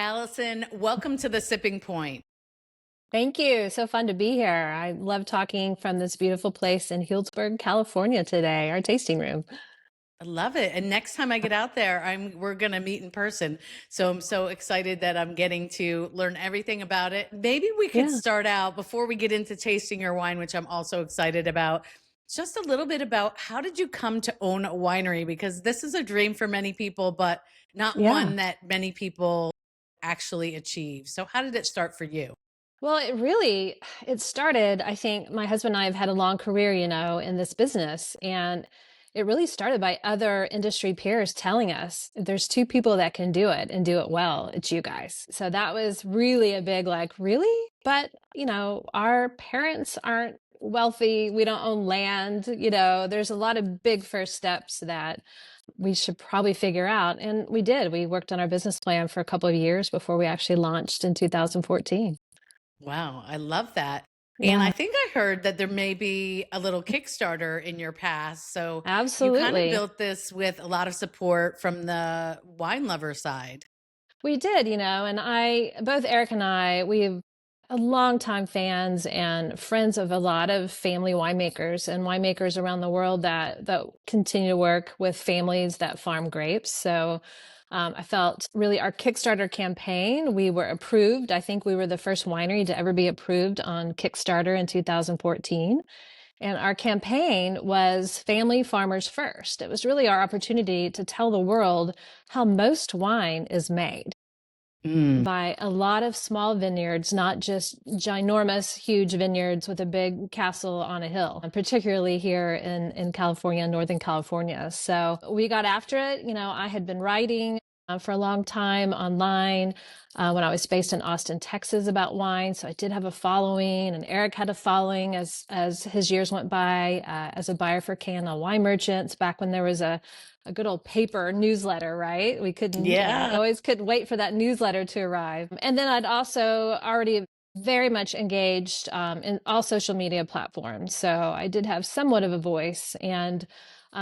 Allison, welcome to the Sipping Point. Thank you. So fun to be here. I love talking from this beautiful place in Healdsburg, California today, our tasting room. I love it. And next time I get out there, we're going to meet in person. So I'm so excited that I'm getting to learn everything about it. Maybe we could Yeah. start out before we get into tasting your wine, which I'm also excited about. Just a little bit about how did you come to own a winery? Because this is a dream for many people, but not Yeah. one that many people actually achieve. So how did it start for you? Well, it started, I think my husband and I have had a long career, in this business. And it really started by other industry peers telling us there's two people that can do it and do it well. It's you guys. So that was really a big, like, really? But, our parents aren't wealthy. We don't own land. There's a lot of big first steps that we should probably figure out. And we did. We worked on our business plan for a couple of years before we actually launched in 2014. Wow, I love that. And I Yeah, think I heard that there may be a little Kickstarter in your past. So you kind of absolutely. built this with a lot of support from the wine lover side. We did, and both Eric and we've a longtime fans and friends of a lot of family winemakers and winemakers around the world that continue to work with families that farm grapes. So I felt really our Kickstarter campaign, we were approved. I think we were the first winery to ever be approved on Kickstarter in 2014. And our campaign was Family Farmers First. It was really our opportunity to tell the world how most wine is made Mm, by a lot of small vineyards, not just ginormous, huge vineyards with a big castle on a hill, and particularly here in California, Northern California. So we got after it. I had been writing for a long time online when I was based in Austin, Texas, about wine. So I did have a following, and Eric had a following as his years went by as a buyer for K&L Wine Merchants back when there was a good old paper newsletter, right? We couldn't yeah. always couldn't wait for that newsletter to arrive. And then I'd also already very much engaged in all social media platforms. So I did have somewhat of a voice, and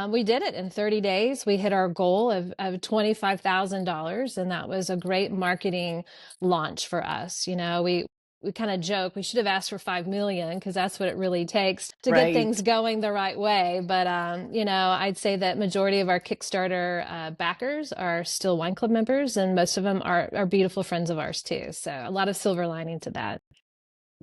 we did it in 30 days. We hit our goal of $25,000, and that was a great marketing launch for us. We kind of joke we should have asked for 5 million because that's what it really takes to get Right. things going the right way. But I'd say that majority of our Kickstarter backers are still wine club members, and most of them are beautiful friends of ours too. So a lot of silver lining to that.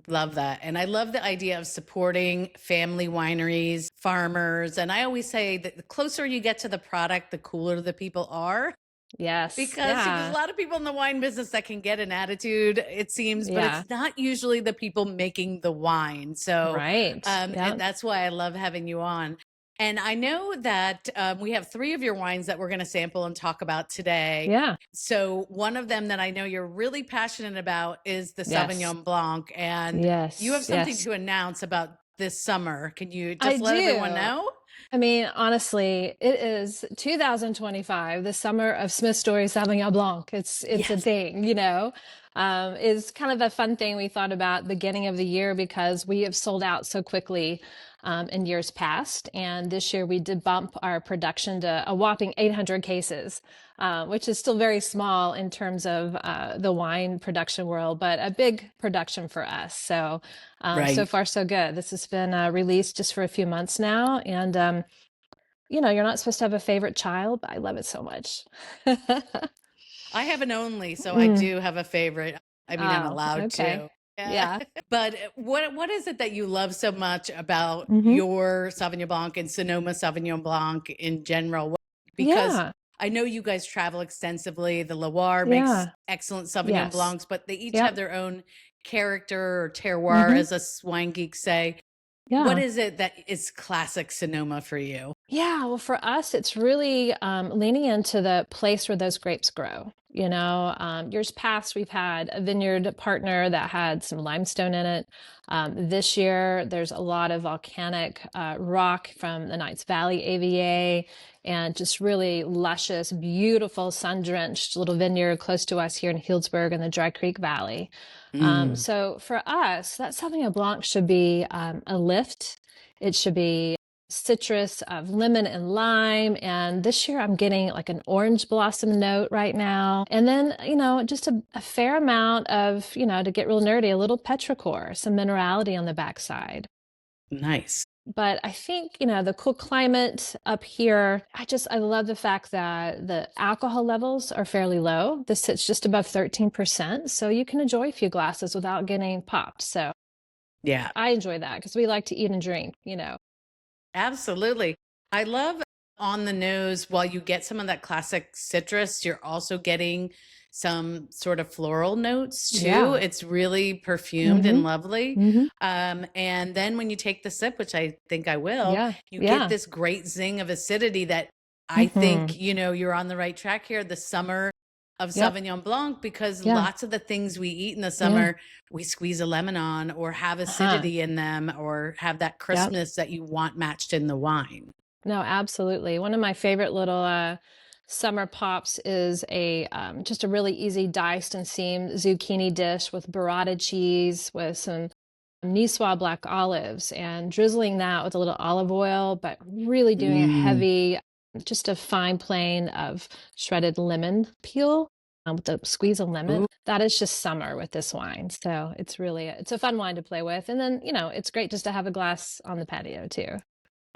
Love that. And I love the idea of supporting family wineries, farmers. And I always say that the closer you get to the product, the cooler the people are. Yes. Because there's a Yeah. lot of people in the wine business that can get an attitude, it seems, but Yeah. it's not usually the people making the wine. So Right. Yeah. that's why I love having you on. And I know that we have three of your wines that we're going to sample and talk about today. Yeah. So one of them that I know you're really passionate about is the Yes. Sauvignon Blanc, and you have Yes. something Yes. to announce about this summer. Can you I just let everyone do. know? I mean, honestly, it is 2025, the summer of Smith Story Sauvignon Blanc. It's a Yes. thing, is kind of a fun thing we thought about beginning of the year because we have sold out so quickly in years past. And this year we did bump our production to a whopping 800 cases, which is still very small in terms of the wine production world, but a big production for us. So so Right. far, so good. This has been released just for a few months now. And, you're not supposed to have a favorite child, but I love it so much. I have an only, so I Mm. do have a favorite. I mean, I'm Oh, allowed okay. to. Yeah. Yeah. But what is it that you love so much about Hmm. your Sauvignon Blanc and Sonoma Sauvignon Blanc in general? Because Yeah. I know you guys travel extensively. The Loire makes Yeah. excellent Sauvignon Yes. Blancs, but they each have Yep. their own character or terroir, Hmm. as us wine geeks say. What Yeah. is it that is classic Sonoma for you? Yeah, well, for us, it's really leaning into the place where those grapes grow. Years past, we've had a vineyard partner that had some limestone in it. This year, there's a lot of volcanic rock from the Knights Valley AVA and just really luscious, beautiful, sun-drenched little vineyard close to us here in Healdsburg in the Dry Creek Valley. Mm, So for us, that Sauvignon Blanc should be a lift. It should be citrus of lemon and lime. And this year I'm getting like an orange blossom note right now. And then, just a fair amount of, to get real nerdy, a little petrichor, some minerality on the backside. Nice. But I think, the cool climate up here, I love the fact that the alcohol levels are fairly low. This sits just above 13%. So you can enjoy a few glasses without getting popped. So Yeah, I enjoy that because we like to eat and drink. absolutely. I love on the nose, while you get some of that classic citrus, you're also getting some sort of floral notes too. Yeah. It's really perfumed and lovely. Mm-hmm. And then when you take the sip, which I think I will, Yeah. you Yeah. get this great zing of acidity that I think, you're on the right track here. The summer of Yep. Sauvignon Blanc, because Yeah. lots of the things we eat in the summer, we squeeze a lemon on or have acidity in them or have that crispness that you want matched in the wine. No, absolutely. One of my favorite little summer pops is just a really easy diced and seamed zucchini dish with burrata cheese with some Niçoise black olives and drizzling that with a little olive oil, but really doing a heavy, just a fine plane of shredded lemon peel with a squeeze of lemon. Ooh. That is just summer with this wine. So it's a fun wine to play with. And then, it's great just to have a glass on the patio too.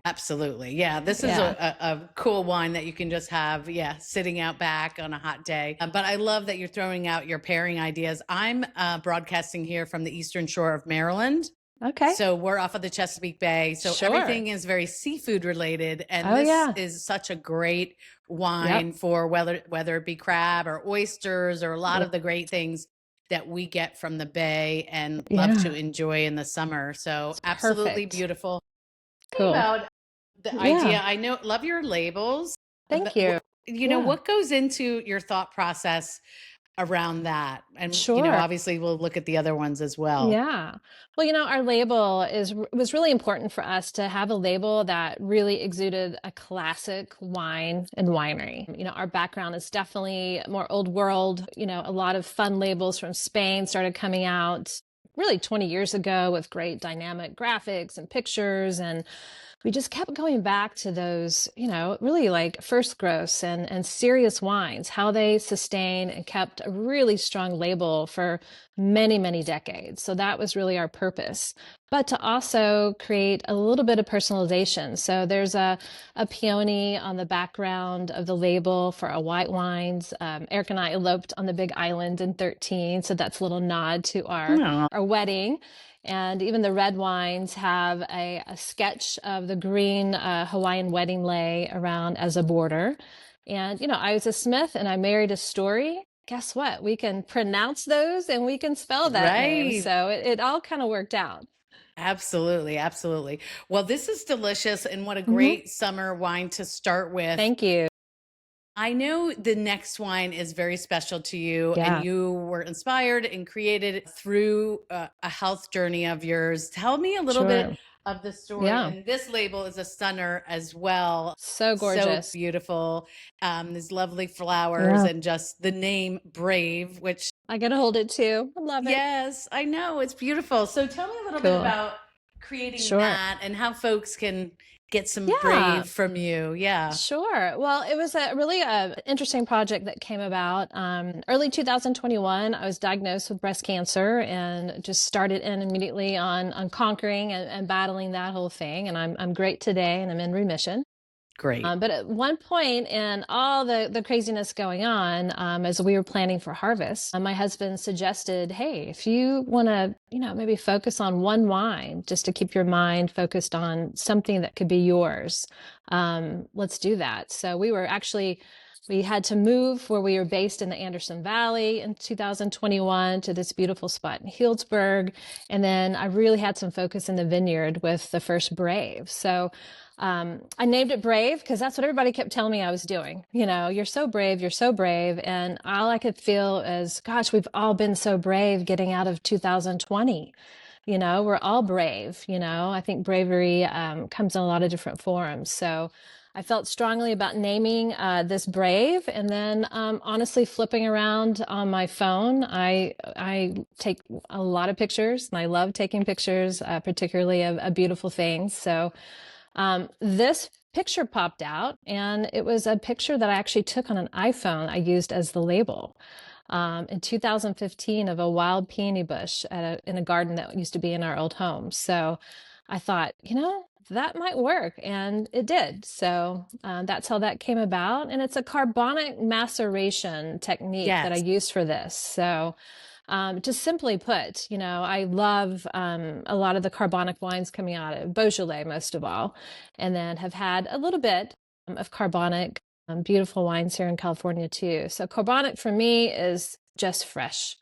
Absolutely. Yeah. This is Yeah. a cool wine that you can just have, sitting out back on a hot day. But I love that you're throwing out your pairing ideas. I'm broadcasting here from the Eastern Shore of Maryland. Okay. So we're off of the Chesapeake Bay. So Sure. everything is very seafood related. And Oh, this yeah. is such a great wine for whether it be crab or oysters or a lot of the great things that we get from the Bay and love to enjoy in the summer. So absolutely Perfect. beautiful. Cool. About the idea, I know, love your labels. Thank but you. what goes into your thought process around that? And Sure. obviously we'll look at the other ones as well. Yeah. Well, our label was really important for us to have a label that really exuded a classic wine and winery. Our background is definitely more old world. A lot of fun labels from Spain started coming out really 20 years ago with great dynamic graphics and pictures, and we just kept going back to those, really like first gross and serious wines, how they sustained and kept a really strong label for many, many decades. So that was really our purpose, but to also create a little bit of personalization. So there's a peony on the background of the label for our white wines. Eric and I eloped on the Big Island in 13. So that's a little nod to our wedding. And even the red wines have a sketch of the green Hawaiian wedding lei around as a border. And, I was a Smith and I married a Story. Guess what? We can pronounce those and we can spell that name. So it all kind of worked out. Absolutely. Absolutely. Well, this is delicious. And what a great summer wine to start with. Thank you. I know the next wine is very special to you, and you were inspired and created through a health journey of yours. Tell me a little bit of the story. Yeah. And this label is a stunner as well. So gorgeous. So beautiful. These lovely flowers and just the name Brave, which I got to hold it too. I love it. Yes, I know. It's beautiful. So tell me a little bit about creating that and how folks can get some Brave from you. Yeah. Sure. Well, it was a really interesting project that came about. Early 2021, I was diagnosed with breast cancer and just started in immediately on conquering and battling that whole thing. And I'm great today and I'm in remission. Great. But at one point in all the craziness going on, as we were planning for harvest, my husband suggested, hey, if you want to, maybe focus on one wine just to keep your mind focused on something that could be yours, let's do that. So we had to move where we were based in the Anderson Valley in 2021 to this beautiful spot in Healdsburg. And then I really had some focus in the vineyard with the first Brave. So I named it Brave because that's what everybody kept telling me I was doing. You're so brave, you're so brave. And all I could feel is, gosh, we've all been so brave getting out of 2020. We're all brave. I think bravery comes in a lot of different forms. So I felt strongly about naming this Brave, and then honestly flipping around on my phone. I take a lot of pictures, and I love taking pictures, particularly of beautiful things. So This picture popped out, and it was a picture that I actually took on an iPhone I used as the label in 2015 of a wild peony bush in a garden that used to be in our old home. So I thought, that might work, and it did. So that's how that came about. And it's a carbonic maceration technique that I Yes. use for this. So just simply put, I love a lot of the carbonic wines coming out of Beaujolais, most of all, and then have had a little bit of carbonic, beautiful wines here in California too. So carbonic for me is just fresh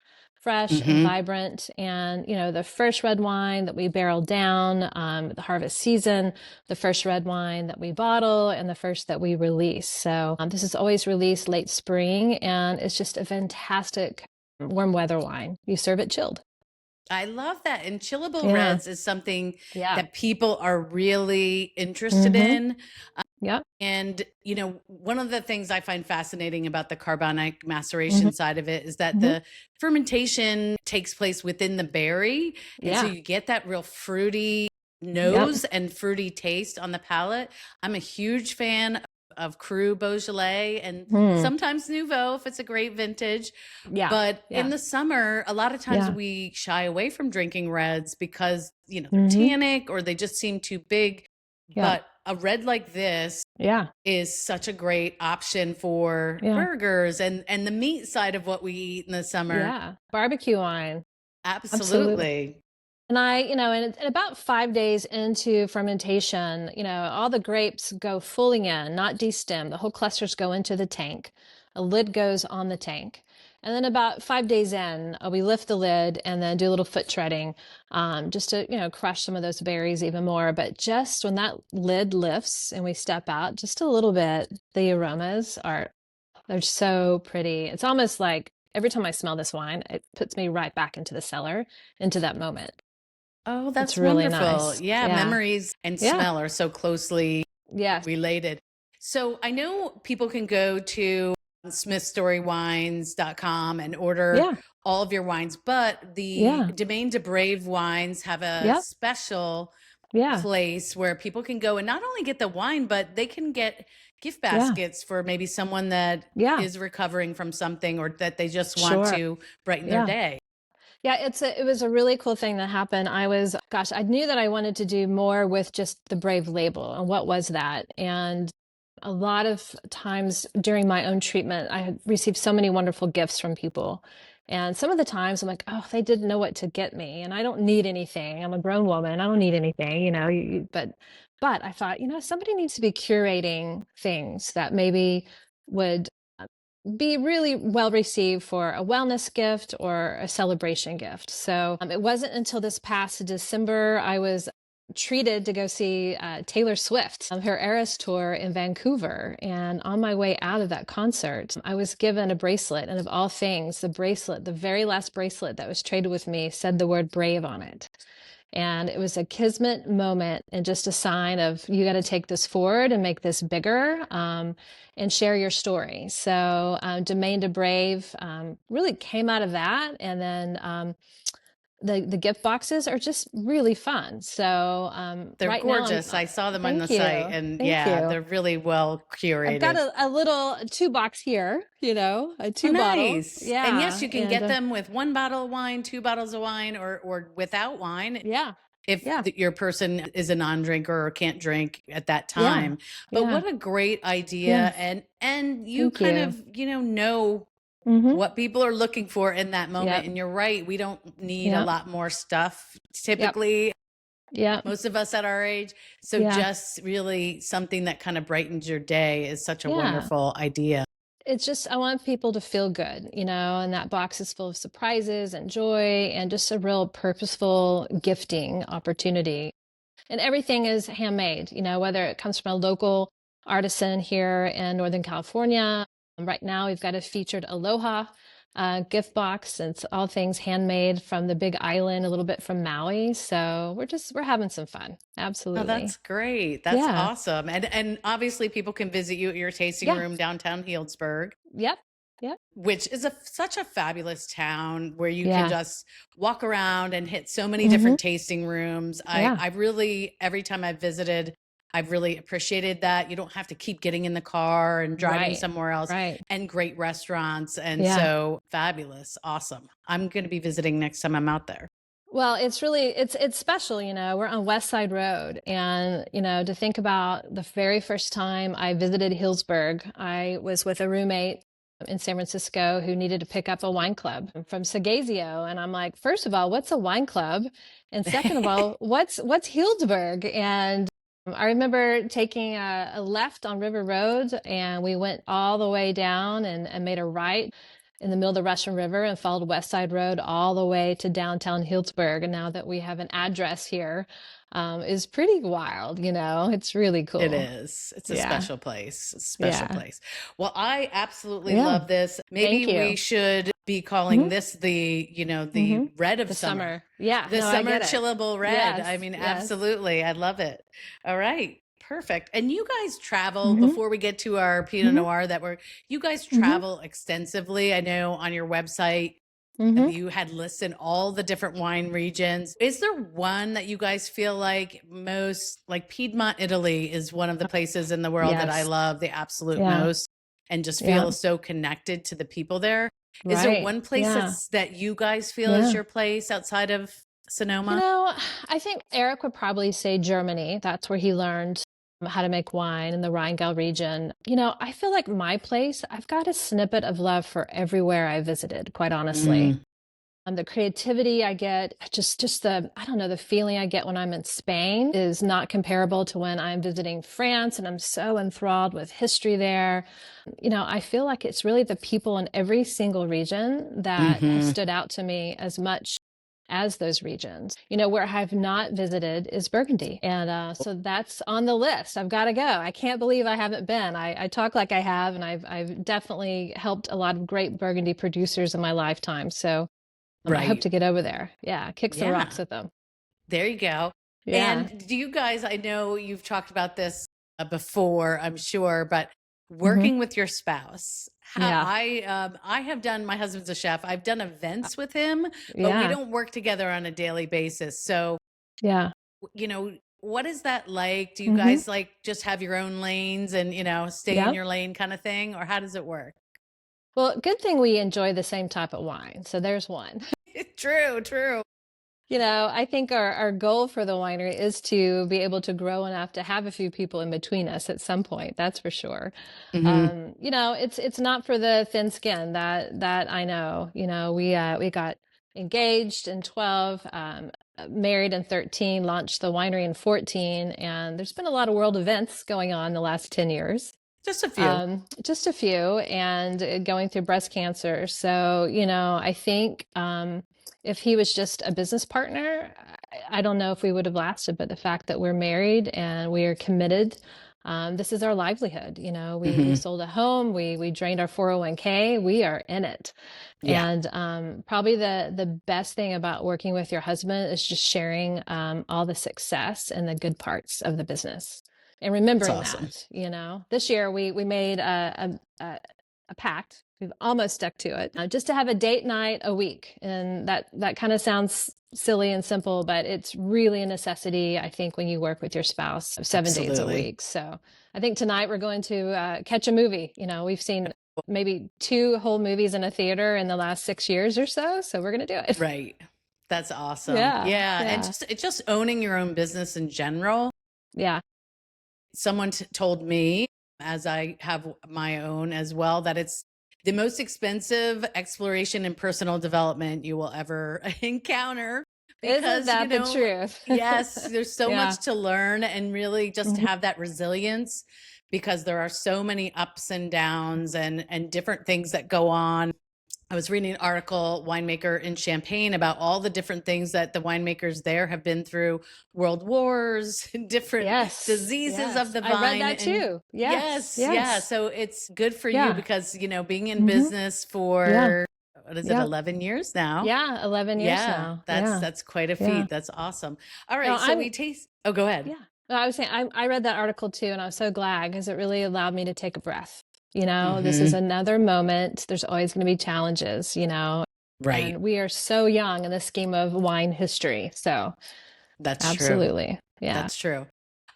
and Mm-hmm. vibrant. And, the first red wine that we barrel down, the harvest season, the first red wine that we bottle, and the first that we release. So this is always released late spring, and it's just a fantastic warm weather wine. You serve it chilled. I love that. And chillable Yeah. reds is something Yeah. that people are really interested Mm-hmm. in. Yep. And, one of the things I find fascinating about the carbonic Mm-hmm. maceration side of it is that Mm-hmm. the fermentation takes place within the berry. And so Yeah. you get that real fruity Yep. nose and fruity taste on the palate. I'm a huge fan of Cru Beaujolais and Mm. sometimes Nouveau if it's a great vintage. Yeah. But in Yeah. the summer, a lot of times Yeah. we shy away from drinking reds because, they're Mm-hmm. tannic or they just seem too big. Yeah. But a red like this Yeah. is such a great option for Yeah. burgers and the meat side of what we eat in the summer. Yeah. Barbecue wine. Absolutely. Absolutely. And and about 5 days into fermentation, all the grapes go fully in, not destem. The whole clusters go into the tank. A lid goes on the tank. And then about 5 days in, we lift the lid and then do a little foot treading, just to, crush some of those berries even more. But just when that lid lifts and we step out just a little bit, the aromas they're so pretty. It's almost like every time I smell this wine, it puts me right back into the cellar, into that moment. Oh, It's that's really wonderful. nice. Yeah, Yeah. memories and Yeah. smell are so closely Yes. related. So I know people can go to SmithStoryWines.com and order Yeah. all of your wines, but the Yeah. Domaine de Brave wines have a Yep. special Yeah. place where people can go and not only get the wine, but they can get gift Yeah. baskets for maybe someone that Yeah. is recovering from something or that they just want Sure. to brighten their Yeah. day. Yeah, it was a really cool thing that happened. I knew that I wanted to do more with just the Brave label. And what was that? And a lot of times during my own treatment, I had received so many wonderful gifts from people. And some of the times I'm like, oh, they didn't know what to get me. And I don't need anything. I'm a grown woman. I don't need anything, but I thought, somebody needs to be curating things that maybe would be really well received for a wellness gift or a celebration gift. So it wasn't until this past December I was treated to go see Taylor Swift, her Eras tour in Vancouver. And on my way out of that concert, I was given a bracelet. And of all things, the very last bracelet that was traded with me said the word brave on it. And it was a kismet moment and just a sign of you got to take this forward and make this bigger and share your story. So Domain de Brave really came out of that. And then the gift boxes are just really fun. So They're right now, gorgeous. I saw them on the thank site you. and Thank yeah, you. they're really well I've got curated. a little 2 box here, a Oh, two bottle. nice. And yes, Yeah. you can And get them with 1 bottle of wine, 2 bottles of wine, or without wine yeah. if Yeah. your person is a non-drinker or can't drink at that Yeah. time. But Yeah. what a great idea. Yes. And you Thank kind you. of, know Mm-hmm. what people are looking for in that moment. Yep. And you're right, we don't need a Yep. lot more stuff Yep. typically, Yep. most of us at our age. So Yeah. just really something that kind of brightens your day is such a Yeah. wonderful idea. It's just, I want people to feel good, and that box is full of surprises and joy and just a real purposeful gifting opportunity. And everything is handmade, whether it comes from a local artisan here in Northern California. Right now, we've got a featured Aloha gift box. It's all things handmade from the Big Island, a little bit from Maui. So we're having some fun. Oh, Absolutely. that's great. That's Yeah. awesome. And obviously people can visit you at your tasting Yeah. room downtown Healdsburg, Yep. Yep. which is such a fabulous town where you can Yeah. just walk around and hit so many Mhm. different tasting rooms. Yeah. I really, every time I've visited, I've really appreciated that. You don't have to keep getting in the car and driving Right. somewhere else, Right. and great restaurants. And Yeah. so fabulous. Awesome. I'm going to be visiting next time I'm out there. Well, it's really it's special, you know. We're on West Side Road, and you know, to think about the very first time I visited Hillsburg, I was with a roommate in San Francisco who needed to pick up a wine club from Sagazio, and I'm like, first of all, what's a wine club? And second of all, what's Hillsburg? And I remember taking a left on River Road, and we went all the way down and made a right in the middle of the Russian River and followed West Side Road all the way to downtown Healdsburg. And now that we have an address here, is pretty wild, you know, it's really cool. It is. It's a special place. A special Yeah. place. Well, I absolutely Yeah. love this. Maybe Thank you. we should be calling this the, you know, the red of The summer. Yeah. The No, I summer get it. chillable red. Yes, I mean, yes. absolutely. I love it. All right. Perfect. And you guys travel before we get to our Pinot Noir you guys travel extensively. I know on your website, you had listed all the different wine regions. Is there one that you guys feel like most, like Piedmont, Italy is one of the places in the world that I Yes. love the absolute Yeah. most, and just feel so connected to the people there? Is there Right. one place Yeah. that you guys feel is your place outside of Sonoma? You know, I think Eric would probably say Germany. That's where he learned how to make wine in the Rheingau region. You know, I feel like my place, I've got a snippet of love for everywhere I visited, quite honestly. The creativity I get, just the, I don't know, the feeling I get when I'm in Spain is not comparable to when I'm visiting France, and I'm so enthralled with history there. You know, I feel like it's really the people in every single region that have stood out to me as much as those regions. You know, where I have not visited is Burgundy. And so that's on the list. I've got to go. I can't believe I haven't been. I talk like I have, and I've definitely helped a lot of great Burgundy producers in my lifetime. So I hope to get over there. Yeah, kick some rocks with them. There you go. Yeah. And do you guys, I know you've talked about this before, I'm sure, but working with your spouse, I have done, my husband's a chef. I've done events with him, but we don't work together on a daily basis. So, you know, what is that like? Do you guys like just have your own lanes and, you know, stay in your lane kind of thing? Or how does it work? Well, good thing we enjoy the same type of wine. So there's one. True, true. You know, I think our goal for the winery is to be able to grow enough to have a few people in between us at some point. That's for sure. You know, it's not for the thin skin, that I know. You know, we got engaged in 12, married in 13, launched the winery in 14, and there's been a lot of world events going on the last 10 years. Just a few. Just a few, and going through breast cancer. So, you know, I think if he was just a business partner, I don't know if we would have lasted, but the fact that we're married and we are committed, this is our livelihood. You know, we sold a home, we drained our 401k, we are in it. And probably the best thing about working with your husband is just sharing all the success and the good parts of the business. And remembering that, you know, this year we made a pact. We've almost stuck to it, just to have a date night a week. And that kind of sounds silly and simple, but it's really a necessity, I think, when you work with your spouse 7 days a week. So I think tonight we're going to catch a movie. You know, we've seen maybe 2 whole movies in a theater in the last 6 years or so. So we're going to do it. Right. That's awesome. Yeah. And just owning your own business in general. Yeah. Someone told me, as I have my own as well, that it's the most expensive exploration and personal development you will ever encounter. Because, isn't that the truth? Yes, there's so much to learn, and really just have that resilience, because there are so many ups and downs and different things that go on. I was reading an article, winemaker in Champagne, about all the different things that the winemakers there have been through: world wars, different diseases of the vine. I read that too. Yes. Yeah. So it's good for you, because, you know, being in business for, what is it, 11 years now? Yeah, 11 years now. That's quite a feet. That's awesome. All right. So we taste, oh, go ahead. Yeah. No, I was saying, I read that article too, and I was so glad, because it really allowed me to take a breath. You know, this is another moment. There's always going to be challenges, you know. Right. And we are so young in the scheme of wine history. So that's absolutely. True. Yeah. That's true.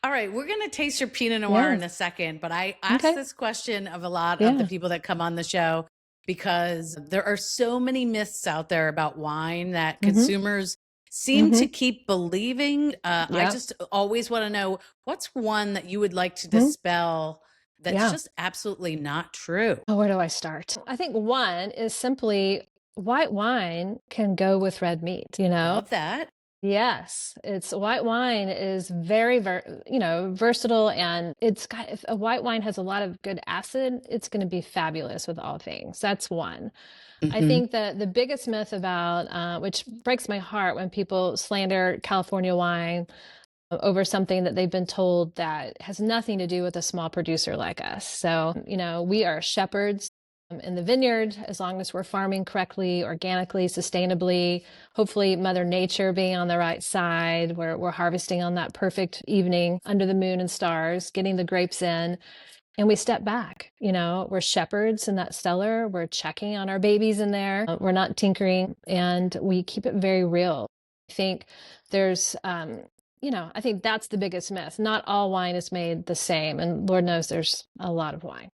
All right, we're going to taste your Pinot Noir Yeah. in a second, but I ask Okay. this question of a lot of the Yeah. people that come on the show because there are so many myths out there about wine that Mm-hmm. consumers seem to Mm-hmm. keep believing. I Yep. just always want to know what's one that you would like to Hmm. dispel that's Yeah. just absolutely not true. Oh, where do I start? I think one is simply white wine can go with red meat, you know? Love that. Yes, it's white wine is very, versatile, and it's got, if a white wine has a lot of good acid, it's going to be fabulous with all things. That's one. I Hmm. think that the biggest myth about, which breaks my heart when people slander California wine over something that they've been told that has nothing to do with a small producer like us. So, we are shepherds in the vineyard as long as we're farming correctly, organically, sustainably, hopefully Mother Nature being on the right side. We're harvesting on that perfect evening under the moon and stars, getting the grapes in. And we step back, we're shepherds in that cellar. We're checking on our babies in there. We're not tinkering, and we keep it very real. I think there's, I think that's the biggest myth. Not all wine is made the same. And Lord knows there's a lot of wine.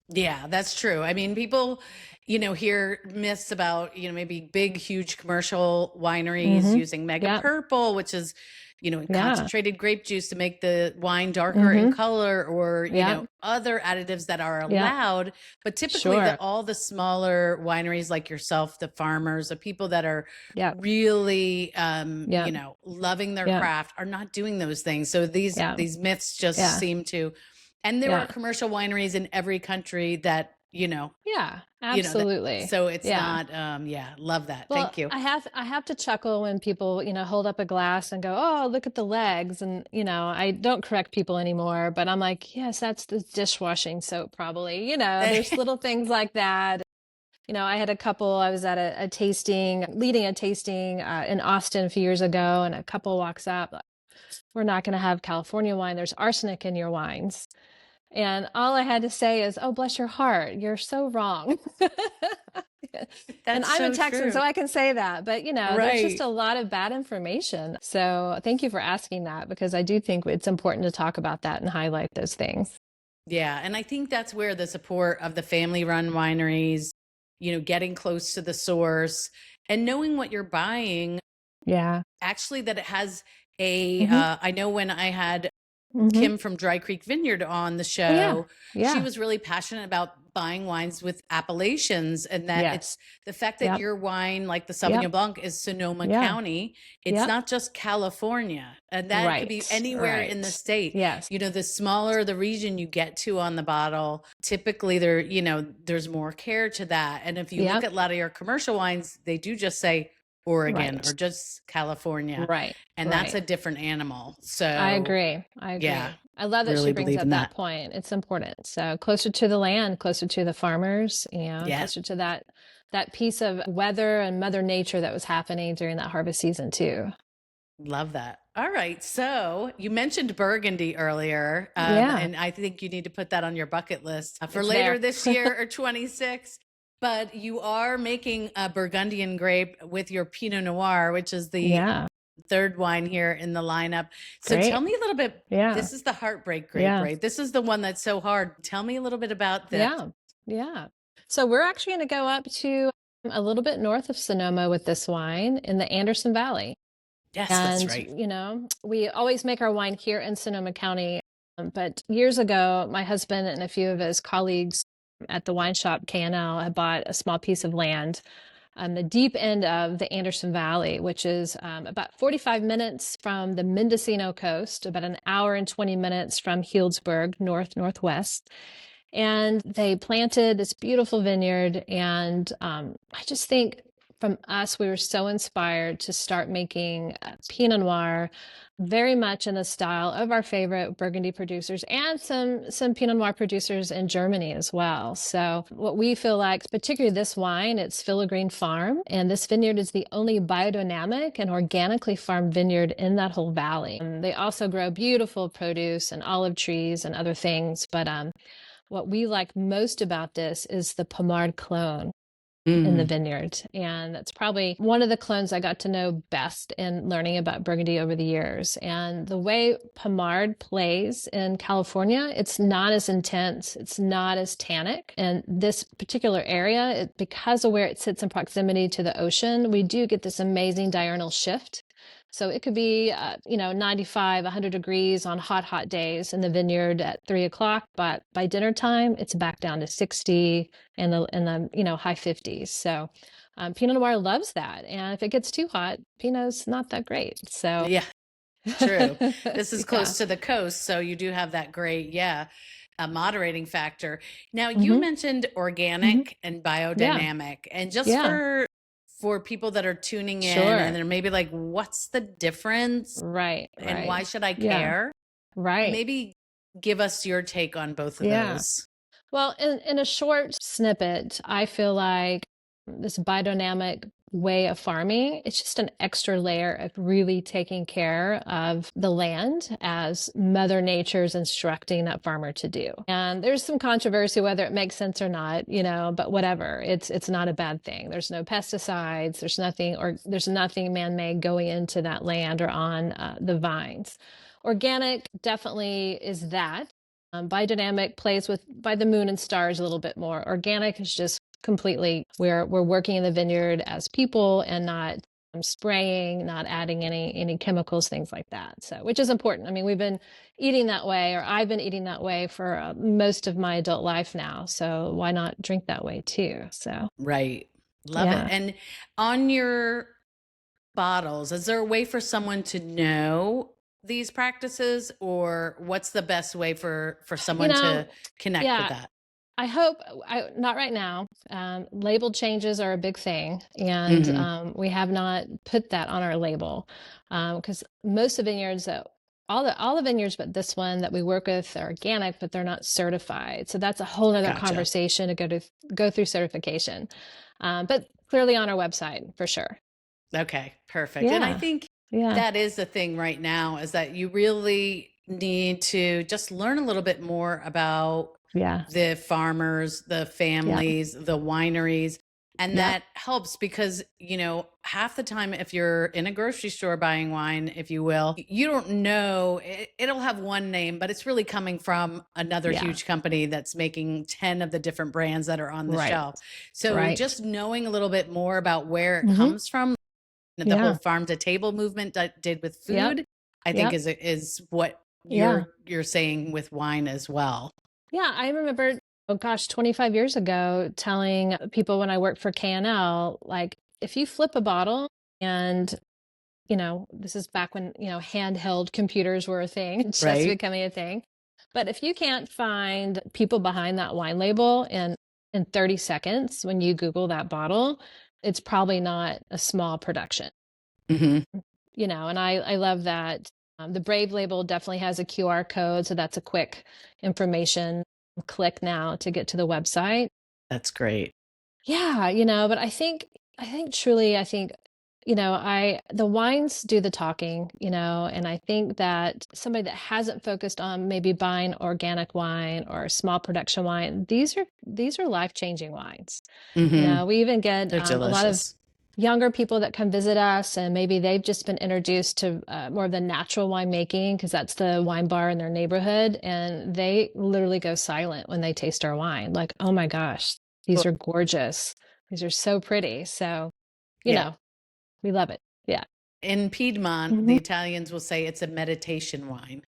Yeah, that's true. I mean, people, hear myths about, maybe big, huge commercial wineries Mm-hmm. using mega Yep. purple, which is, Yeah. concentrated grape juice to make the wine darker in Mm-hmm. color, or, Yep. other additives that are Yep. allowed. But typically Sure. all the smaller wineries like yourself, the farmers, the people that are Yep. really, Yep. loving their Yep. craft are not doing those things. So Yep. these myths just Yeah. seem to, and there are Yeah. commercial wineries in every country that, Yeah. that, Absolutely. so it's Yeah. not, yeah, love that. Well, Thank you. I have to chuckle when people, hold up a glass and go, "Oh, look at the legs." And, I don't correct people anymore, but I'm like, "Yes, that's the dishwashing soap probably." There's little things like that. I had a couple, I was at a tasting, leading a tasting in Austin a few years ago, and a couple walks up, like, "We're not going to have California wine. There's arsenic in your wines." And all I had to say is, "Oh, bless your heart. You're so wrong." And That's I'm a so Texan, so true. I can say that. But, there's just Right. a lot of bad information. So thank you for asking that, because I do think it's important to talk about that and highlight those things. Yeah. And I think that's where the support of the family run wineries, getting close to the source and knowing what you're buying, Yeah. actually, that it has Hmm. I know when I had Hmm. Kim from Dry Creek Vineyard on the Oh, yeah. show, she Yeah. was really passionate about buying wines with appellations, and that Yes. it's the fact that Yep. your wine, like the Yep. Sauvignon Blanc, is Sonoma Yeah. County. It's Yep. not just California, and that could be Right. anywhere in the Right. state. Yes. The smaller the region you get to on the bottle, typically there's more care to that. And if you look Yep. at a lot of your commercial wines, they do just say Oregon Right. or just California, Right. and that's Right. a different animal. I So, agree. I yeah, agree. I love that she really brings believe up in that that. point. It's important. So closer to the land, closer to the farmers, Yeah, closer to that piece of weather and Mother Nature that was happening during that harvest season too. love that. All right. So you mentioned Burgundy earlier, Yeah, and I think you need to put that on your bucket list for it's later there. this year or 26. But you are making a Burgundian grape with your Pinot Noir, which is the Yeah, third wine here in the lineup. So tell great. me a little bit. Yeah, This is the heartbreak grape, yeah, right? This is the one that's so hard. Tell me a little bit about this. yeah, yeah. So we're actually going to go up to a little bit north of Sonoma with this wine in the Anderson Valley. Yes, that's And, right. we always make our wine here in Sonoma County. But years ago, my husband and a few of his colleagues at the wine shop K&L had bought a small piece of land on the deep end of the Anderson Valley, which is about 45 minutes from the Mendocino coast, about an hour and 20 minutes from Healdsburg, northwest. And they planted this beautiful vineyard. And I just think from us, we were so inspired to start making Pinot Noir very much in the style of our favorite Burgundy producers, and some Pinot Noir producers in Germany as well. So what we feel like, particularly this wine, it's Filigreen Farm, and this vineyard is the only biodynamic and organically farmed vineyard in that whole valley. They also grow beautiful produce and olive trees and other things, but what we like most about this is the Pommard clone. in the vineyard. And that's probably one of the clones I got to know best in learning about Burgundy over the years. And the way Pommard plays in California, it's not as intense, it's not as tannic. And this particular area, because of where it sits in proximity to the ocean, we do get this amazing diurnal shift. So it could be, 95, 100 degrees on hot days in the vineyard at 3 o'clock, but by dinner time, it's back down to 60 and the high 50s. So Pinot Noir loves that. And if it gets too hot, Pinot's not that great. So yeah, true. This is close to the coast, so you do have that great, a moderating factor. Now, you mentioned organic and biodynamic, and just for people that are tuning in and they're maybe like, what's the difference? Right. And why should I care? Right. Maybe give us your take on both of those. Well, in a short snippet, I feel like this biodynamic way of farming, it's just an extra layer of really taking care of the land as Mother Nature's instructing that farmer to do. And there's some controversy whether it makes sense or not, but whatever, it's not a bad thing. There's no pesticides, there's nothing man-made going into that land or on the vines. Organic definitely is that. Biodynamic plays by the moon and stars a little bit more. Organic is just completely we're working in the vineyard as people and not spraying, not adding any chemicals, things like that. So, which is important. I mean, we've been eating that way, or I've been eating that way for most of my adult life now. So why not drink that way too? So right, love it. And on your bottles, is there a way for someone to know these practices, or what's the best way for someone to connect with that? I hope not right now. Label changes are a big thing, and we have not put that on our label because most of the vineyards all the vineyards but this one that we work with are organic, but they're not certified. So that's a whole other conversation to go through certification. But clearly on our website for sure. Okay, perfect. And I think that is the thing right now, is that you really need to just learn a little bit more about the farmers, the families, the wineries. And that helps because, half the time, if you're in a grocery store buying wine, if you will, you don't know, it'll have one name, but it's really coming from another huge company that's making 10 of the different brands that are on the shelf. So just knowing a little bit more about where it comes from, the whole farm to table movement that did with food, I think is what you're saying with wine as well. Yeah, I remember, 25 years ago, telling people when I worked for K&L, like, if you flip a bottle and, this is back when, handheld computers were a thing, just becoming a thing. But if you can't find people behind that wine label in 30 seconds, when you Google that bottle, it's probably not a small production. And I love that. The Brave label definitely has a QR code. So that's a quick information click now to get to the website. That's great. Yeah. But I think truly, the wines do the talking, and I think that somebody that hasn't focused on maybe buying organic wine or small production wine, these are life-changing wines. We even get a lot of younger people that come visit us, and maybe they've just been introduced to more of the natural winemaking because that's the wine bar in their neighborhood, and they literally go silent when they taste our wine. Like, oh my gosh, these are gorgeous. These are so pretty. So, we love it. Yeah. In Piedmont, the Italians will say it's a meditation wine.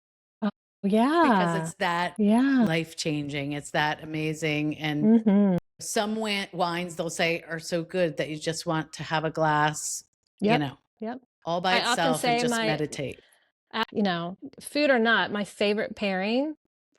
Oh, yeah. Because it's that life-changing. It's that amazing. And some wines, they'll say, are so good that you just want to have a glass, all by itself and just meditate. Food or not, my favorite pairing,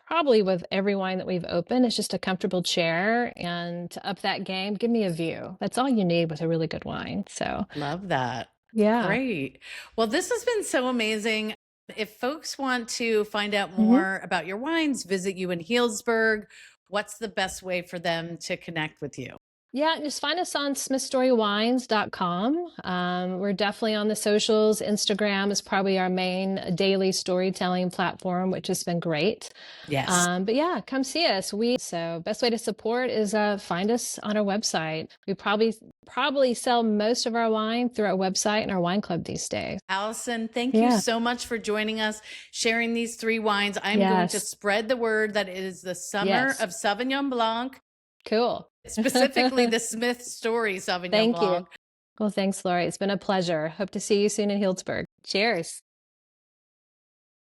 probably with every wine that we've opened, is just a comfortable chair, and to up that game, give me a view. That's all you need with a really good wine. So love that. Yeah. Great. Well, this has been so amazing. If folks want to find out more about your wines, visit you in Healdsburg, what's the best way for them to connect with you? Yeah, just find us on SmithStoryWines.com. We're definitely on the socials. Instagram is probably our main daily storytelling platform, which has been great. Yes. But yeah, come see us. So best way to support is find us on our website. We probably sell most of our wine through our website and our wine club these days. Allison, thank you so much for joining us, sharing these 3 wines. I'm going to spread the word that it is the summer of Sauvignon Blanc. Cool. Specifically the Smith Story Sauvignon Blanc. Well, thanks, Laurie. It's been a pleasure. Hope to see you soon in Healdsburg. Cheers.